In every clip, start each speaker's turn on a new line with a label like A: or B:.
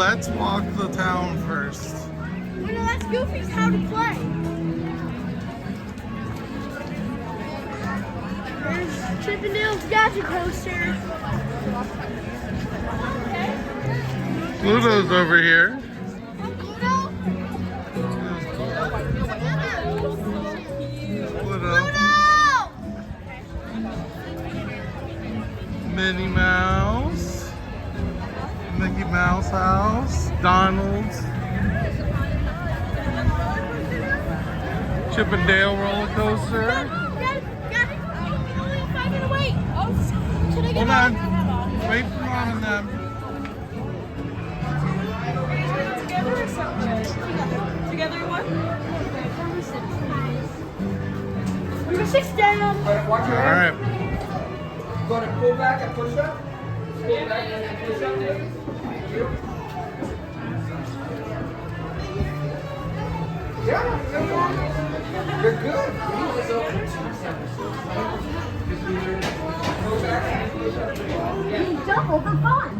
A: let's walk the town first.
B: Well, no, that's Goofy's how to play. There's Chip and Dale's Gadget Coaster.
A: Pluto's over here. Pluto. Minnie Mouse. Mickey Mouse house. Donald's. Chip and Dale roller coaster. Hold on. Wait for Mom and them.
C: Together or separate? Together you want?
B: We go 6 down.
D: Watch your
A: All
D: head.
A: right.
D: Going to pull back and push up. Pull back and push up, David. Thank you. Yeah, you're good. Pull back and push up.
B: Double for fun.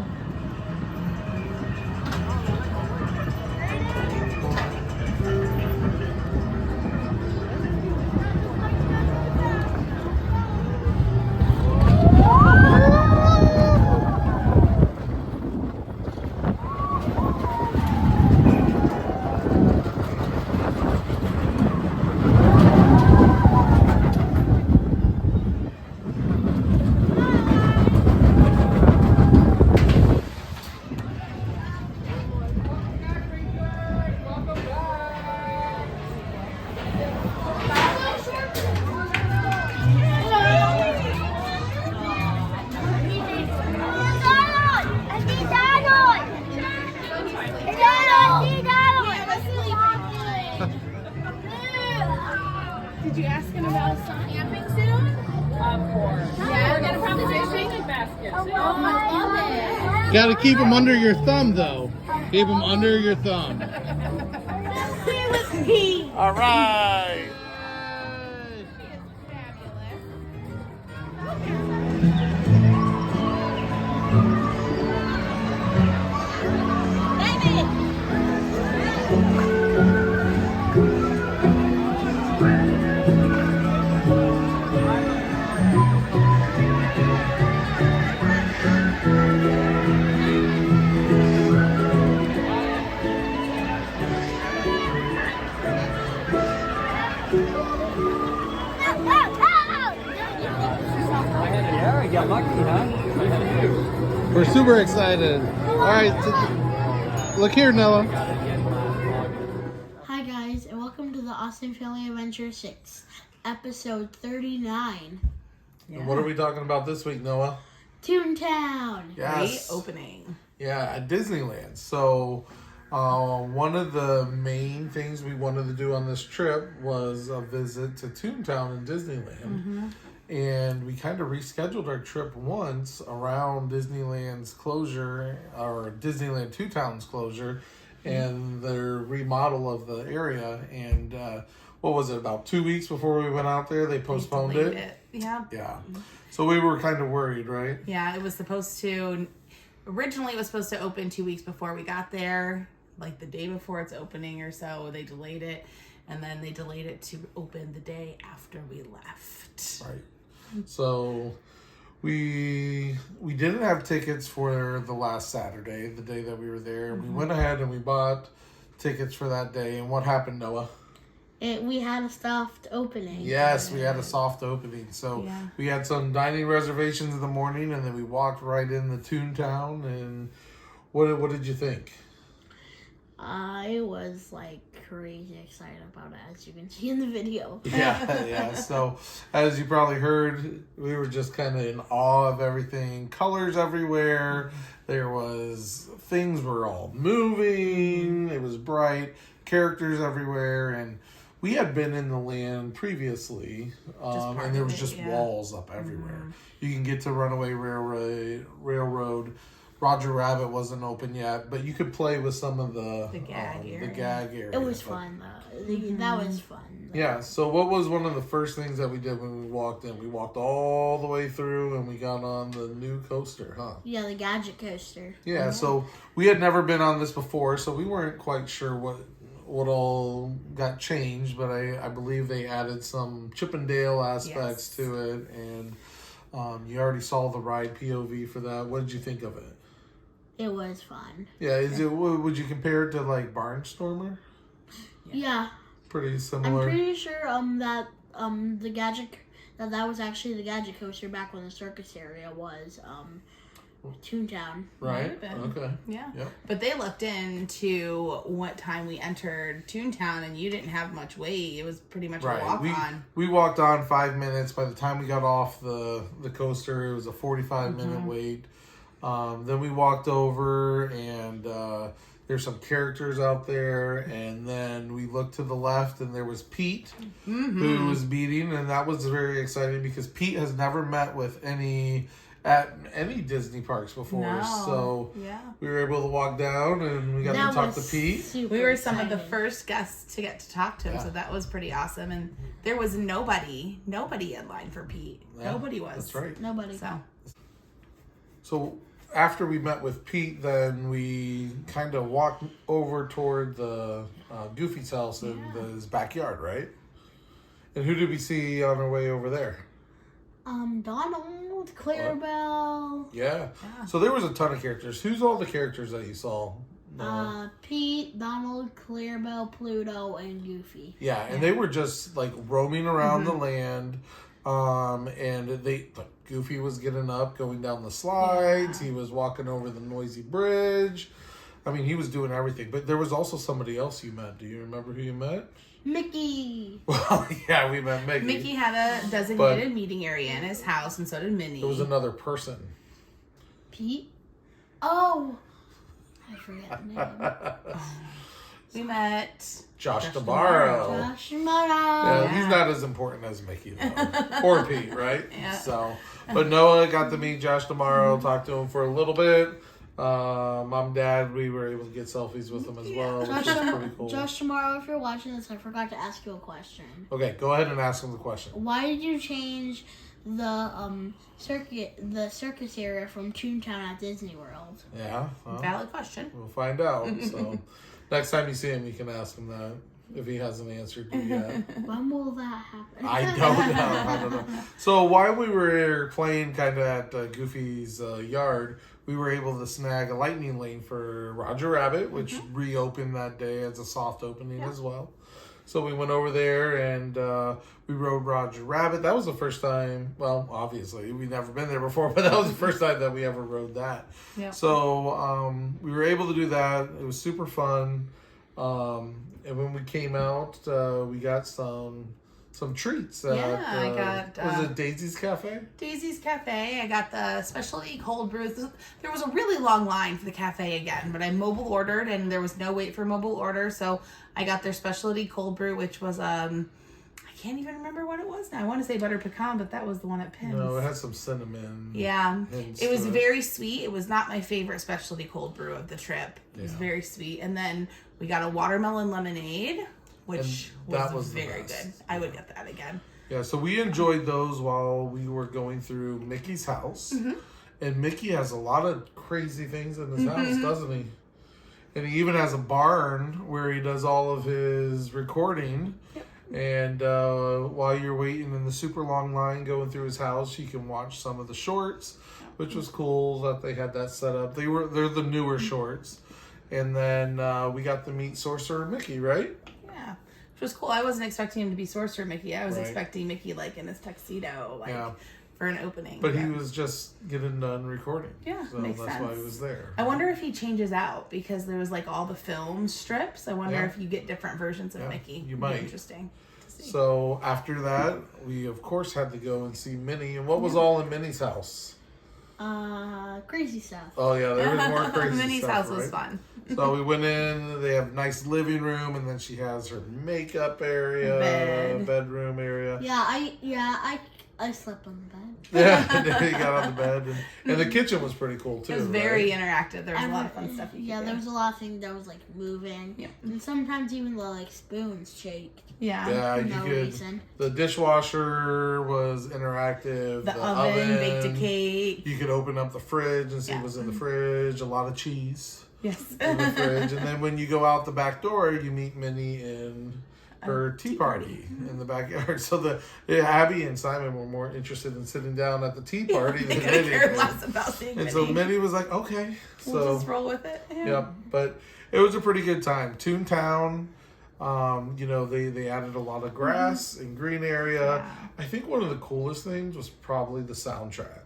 C: Did you ask him about camping soon? Of course. Yeah, we're gonna probably take picnic baskets. Oh, I love it.
A: Got to keep them under your thumb, though. Keep them under your thumb. All right.
D: Yeah, you got lucky, huh?
A: We're super excited. All right. Look here, Noah.
B: Hi guys, and welcome to the Austin Family Adventure 6, episode 39.
A: And what are we talking about this week, Noah?
B: Toontown.
A: Yes.
C: Great opening.
A: Yeah, at Disneyland. So, one of the main things we wanted to do on this trip was a visit to Toontown in Disneyland. And we kind of rescheduled our trip once around Disneyland's closure, or Disneyland Toontown's closure, and their remodel of the area. And what was it, about 2 weeks before we went out there, they postponed
C: Delayed
A: it?
C: Yeah.
A: Yeah. So we were kind of worried, right?
C: Yeah, it was supposed to, originally it was supposed to open 2 weeks before we got there, like the day before its opening or so. They delayed it, and then they delayed it to open the day after we left.
A: Right. So we didn't have tickets for the last Saturday, the day that we were there. We went ahead and we bought tickets for that day. And what happened, Noah?
B: We had a soft opening.
A: Yes, we had a soft opening. So
C: Yeah.
A: we had some dining reservations in the morning, and then we walked right in the Toontown. And what did you think?
B: I was like crazy excited about it, as you can see in the video.
A: Yeah. So, as you probably heard, we were just kind of in awe of everything. Colors everywhere. There was, things were all moving. It was bright. Characters everywhere. And we had been in the land previously,
C: part
A: and there
C: of
A: was
C: it,
A: just
C: yeah.
A: walls up everywhere. You can get to Runaway Railroad Roger Rabbit wasn't open yet, but you could play with some of the
C: gag area.
A: The gag area.
B: It was fun though. That was fun.
A: Yeah. So what was one of the first things that we did when we walked in? We walked all the way through and we got on the new coaster, huh?
B: Yeah, the gadget coaster.
A: Yeah. So we had never been on this before, so we weren't quite sure what all got changed, but I believe they added some Chip and Dale aspects to it, and you already saw the ride POV for that. What did you think of it?
B: It was fun.
A: Yeah, would you compare it to like Barnstormer?
B: Yeah.
A: Pretty similar.
B: I'm pretty sure that the gadget that was actually the gadget coaster back when the circus area was Toontown.
A: Right. Okay.
C: Yeah.
A: Yep.
C: But they looked into what time we entered Toontown, and you didn't have much wait. It was pretty much a walk on.
A: We walked on 5 minutes. By the time we got off the coaster, it was a 45-minute wait. Then we walked over, and there's some characters out there, and then we looked to the left, and there was Pete, who was beating, and that was very exciting because Pete has never met with at any Disney parks before. So we were able to walk down, and we got to talk to Pete.
C: We were some of the first guests to get to talk to him, so that was pretty awesome. And there was nobody in line for Pete.
A: Yeah,
C: Nobody was.
A: That's right.
B: Nobody.
A: So after we met with Pete, then we kind of walked over toward the Goofy's house in his backyard, right? And who did we see on our way over there?
B: Donald, Clarabelle.
A: Yeah. So there was a ton of characters. Who's all the characters that you saw?
B: Pete, Donald, Clarabelle, Pluto, and Goofy.
A: Yeah, and they were just like roaming around the land. And Goofy was getting up, going down the slides. He was walking over the noisy bridge. I mean, he was doing everything. But there was also somebody else you met. Do you remember who you met?
B: Mickey.
A: Well, yeah, we met Mickey.
C: Mickey had a designated meeting area in his house, and so did Minnie.
A: There was another person.
B: Pete? Oh. I forget the name.
C: We met
A: Josh Tomorrow.
B: Josh Tomorrow.
A: Yeah, he's not as important as Mickey, though. Or Pete, right?
C: Yeah.
A: So, but Noah got to meet Josh Tomorrow, talked to him for a little bit. Mom and Dad, we were able to get selfies with them as well, which was pretty cool.
B: Josh Tomorrow, if you're watching this, I forgot to ask you a question.
A: Okay, go ahead and ask him the question.
B: Why did you change the circus area from Toontown at Disney World?
A: Yeah.
C: Valid question.
A: We'll find out. So, next time you see him, you can ask him that if he hasn't answered you yet.
B: When will that happen?
A: I don't know. So while we were playing kind of at Goofy's yard, we were able to snag a lightning lane for Roger Rabbit, which reopened that day as a soft opening as well. So we went over there and we rode Roger Rabbit. That was the first time, well, obviously, we'd never been there before, but that was the first time that we ever rode that. Yep. So we were able to do that. It was super fun. And when we came out, we got some treats.
C: I got...
A: was it Daisy's Cafe?
C: Daisy's Cafe. I got the specialty cold brews. There was a really long line for the cafe again, but I mobile ordered, and there was no wait for mobile order, so I got their specialty cold brew, which was, I can't even remember what it was now. I want to say butter pecan, but that was the one at Pim's.
A: No, it had some cinnamon.
C: Yeah. It was very sweet. It was not my favorite specialty cold brew of the trip. It was very sweet. And then we got a watermelon lemonade, which was very good. I would get that again.
A: Yeah, so we enjoyed those while we were going through Mickey's house. And Mickey has a lot of crazy things in his house, doesn't he? And he even has a barn where he does all of his recording.
C: Yep.
A: And while you're waiting in the super long line going through his house, you can watch some of the shorts, which was cool that they had that set up. They're the newer shorts. And then we got to meet Sorcerer Mickey, right?
C: Yeah, which was cool. I wasn't expecting him to be Sorcerer Mickey. I was expecting Mickey like in his tuxedo, for an opening.
A: But he was just getting done recording.
C: Yeah,
A: so
C: makes
A: that's
C: sense.
A: why he was there.
C: I wonder if he changes out because there was like all the film strips. I wonder if you get different versions of Mickey.
A: You might.
C: Be interesting to see.
A: So after that, we of course had to go and see Minnie. And what was all in Minnie's house?
B: Crazy stuff.
A: Oh yeah, there was more crazy
C: Minnie's
A: stuff.
C: house was fun.
A: So we went in. They have a nice living room, and then she has her makeup area, bedroom area.
B: Yeah, I slept on the bed.
A: Yeah, you got on the bed, and the kitchen was pretty cool too.
C: It was very interactive. There was a lot of fun stuff.
B: Yeah, there was a lot of things that was like moving.
C: Yeah.
B: And sometimes even the like spoons shaked.
C: Yeah.
A: Yeah,
B: For
A: you
B: no
A: could.
B: reason.
A: The dishwasher was interactive.
C: The oven baked a cake.
A: You could open up the fridge and see
C: Yeah.
A: what's in the fridge. A lot of cheese
C: Yes.
A: in the fridge, and then when you go out the back door, you meet Minnie in her tea party in the backyard. So Abby and Simon were more interested in sitting down at the tea party
C: They
A: than
C: could have
A: Minnie.
C: cared less about seeing
A: And
C: Minnie.
A: so Minnie was like, okay.
C: We'll
A: So
C: just roll with it.
A: yeah, but it was a pretty good time. Toontown, they added a lot of grass and green area.
C: Yeah.
A: I think one of the coolest things was probably the soundtrack.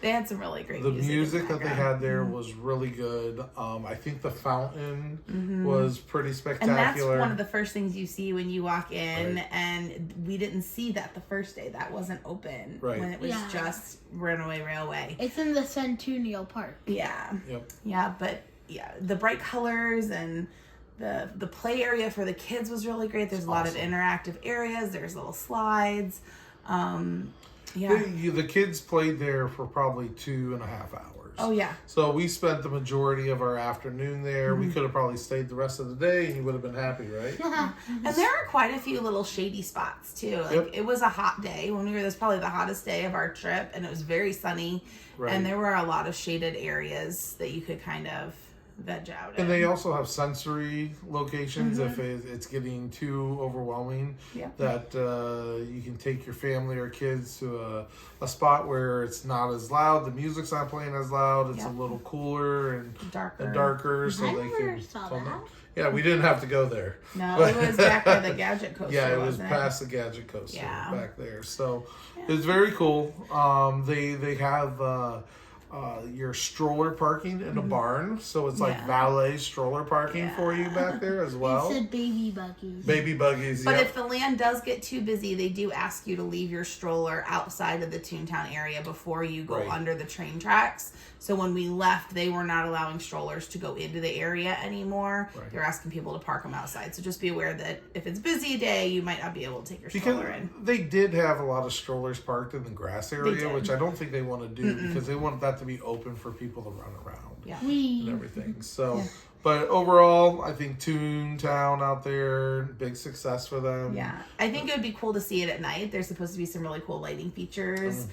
C: They had some really great
A: The
C: music.
A: music that they had there was really good. I think the fountain was pretty
C: And
A: spectacular.
C: that's one of the first things you see when you walk in,
A: Right.
C: and we didn't see that the first day. That wasn't open
A: Right.
C: when it was
B: Yeah.
C: just Runaway Railway.
B: It's in the Centennial Park.
C: Yeah.
A: Yep.
C: Yeah, but yeah, the bright colors and the play area for the kids was really great. There's a lot of
A: Awesome.
C: interactive areas. There's little slides. Yeah.
A: The kids played there for probably 2.5 hours.
C: Oh yeah.
A: So we spent the majority of our afternoon there. We could have probably stayed the rest of the day and you would have been happy, right?
C: And there are quite a few little shady spots too. Like
A: Yep.
C: it was a hot day when we were. It was probably the hottest day of our trip, and it was very sunny.
A: Right.
C: And there were a lot of shaded areas that you could kind of veg out.
A: And
C: in.
A: they also have sensory locations if it's getting too overwhelming.
C: Yeah.
A: That you can take your family or kids to a spot where it's not as loud. The music's not playing as loud. It's
C: Yeah.
A: a little cooler and
C: darker.
A: darker, so
B: I
A: they
B: never
A: can
B: saw
A: tone
B: that.
A: it. Yeah, we didn't have to go there.
C: No, it was back by the gadget coaster.
A: Yeah, it was
C: wasn't
A: past the gadget coaster
C: Yeah.
A: back there. So it was very cool. They have your stroller parking in a barn, so it's like
C: Yeah.
A: valet stroller parking for you back there as well.
B: It said baby buggies.
A: Baby buggies,
C: But
A: yeah.
C: if the land does get too busy, they do ask you to leave your stroller outside of the Toontown area before you go
A: Right.
C: under the train tracks. So when we left, they were not allowing strollers to go into the area anymore.
A: Right.
C: They're asking people to park them outside. So just be aware that if it's a busy day, you might not be able to take your
A: Because
C: stroller in.
A: they did have a lot of strollers parked in the grass area,
C: did.
A: which I don't think they want to do because they want that to be open for people to run around
C: Yeah.
A: and everything. So, but overall, I think Toontown out there, big success for them.
C: Yeah, I think it would be cool to see it at night. There's supposed to be some really cool lighting features,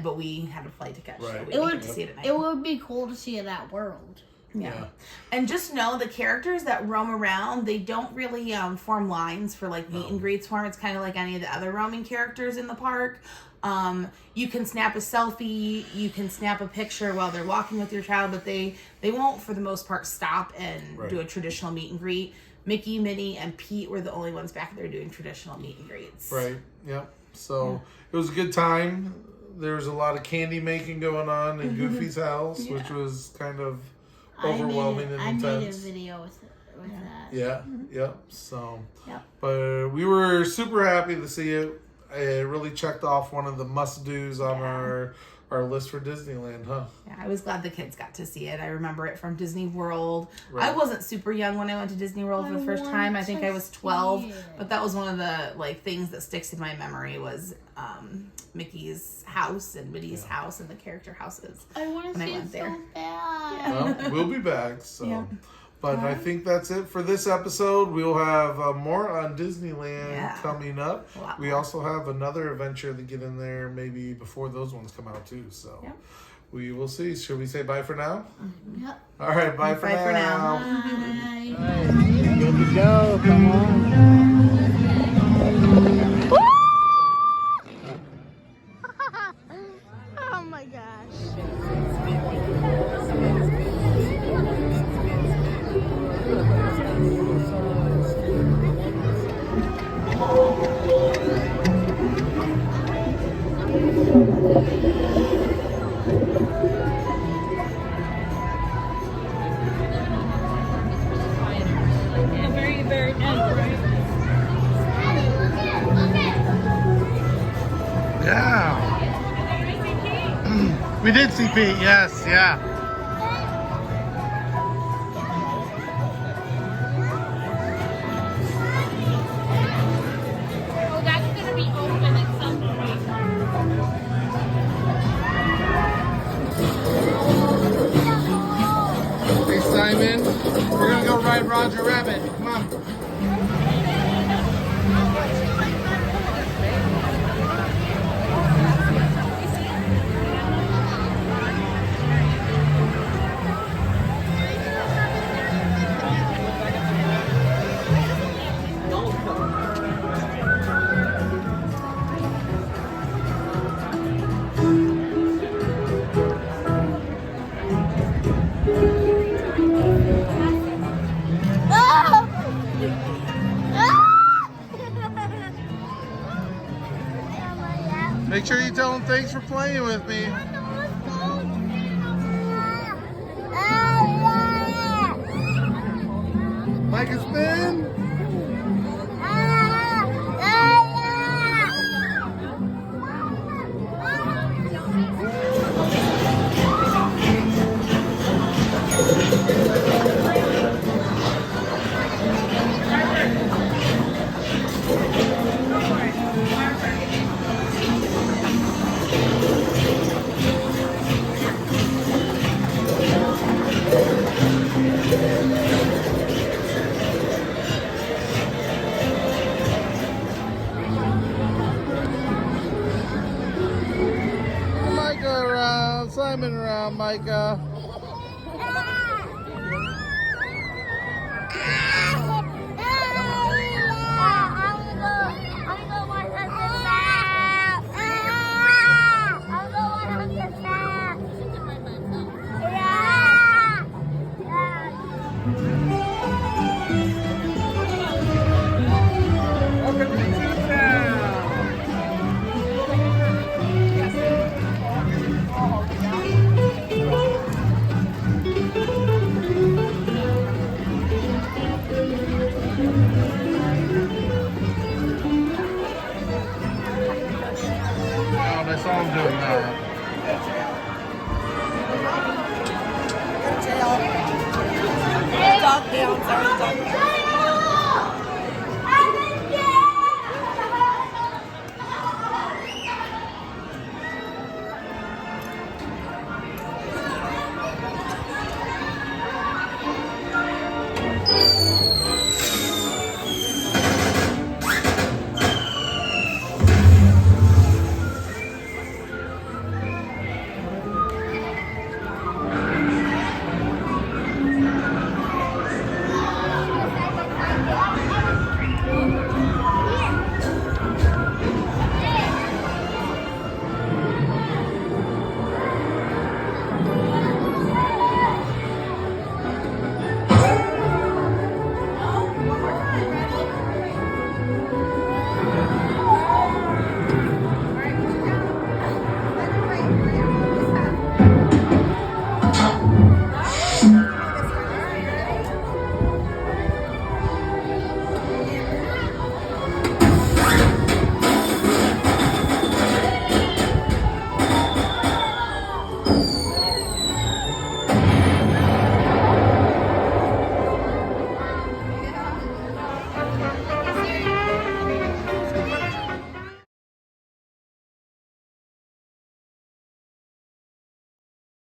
C: but we had a flight to catch, so
A: Right.
C: we
B: It
C: didn't
B: would
C: get to see it at night.
B: It would be cool to see it at World.
C: Yeah. And just know the characters that roam around, they don't really form lines for like meet and greets for 'em. It's kind of like any of the other roaming characters in the park. You can snap a selfie, you can snap a picture while they're walking with your child, but they won't for the most part stop and
A: Right.
C: do a traditional meet and greet. Mickey, Minnie, and Pete were the only ones back there doing traditional meet and greets.
A: Right. Yep. So it was a good time. There was a lot of candy making going on in Goofy's house, which was kind of overwhelming and
B: I made a
A: intense.
B: video with that.
A: Yeah. Yep. So,
C: Yep.
A: but we were super happy to see it. It really checked off one of the must-dos on our list for Disneyland, huh?
C: Yeah, I was glad the kids got to see it. I remember it from Disney World.
A: Right.
C: I wasn't super young when I went to Disney World for the first time. I think I was 12, but that was one of the like things that sticks in my memory was Mickey's house and Minnie's house and the character houses.
B: I want
C: When
B: to
C: I
B: see
C: went
B: it
C: there.
B: so bad.
A: Well, we'll be back. So,
C: Yeah.
A: but I think that's it for this episode. We'll have more on Disneyland
C: Yeah.
A: coming up.
C: A lot
A: We
C: more.
A: also have another adventure to get in there maybe before those ones come out too. So,
C: Yep.
A: we will see. Should we say bye for now?
B: Yep.
A: All right, bye for
C: Bye for
A: now.
B: Bye.
D: Good to go. Come on.
B: Oh my gosh.
E: Very, very end, right?
A: Yeah. We did see Pete. Yes. Yeah.
E: Oh, that's gonna be open at some point.
A: ride Roger Rabbit. Come on. Make sure you tell them thanks for playing with me. Micah, spin. Micah around, Simon around, Micah.
D: Welcome to Toontown.
A: Oh, I saw him doing that.
F: Dog down, sorry, dog down.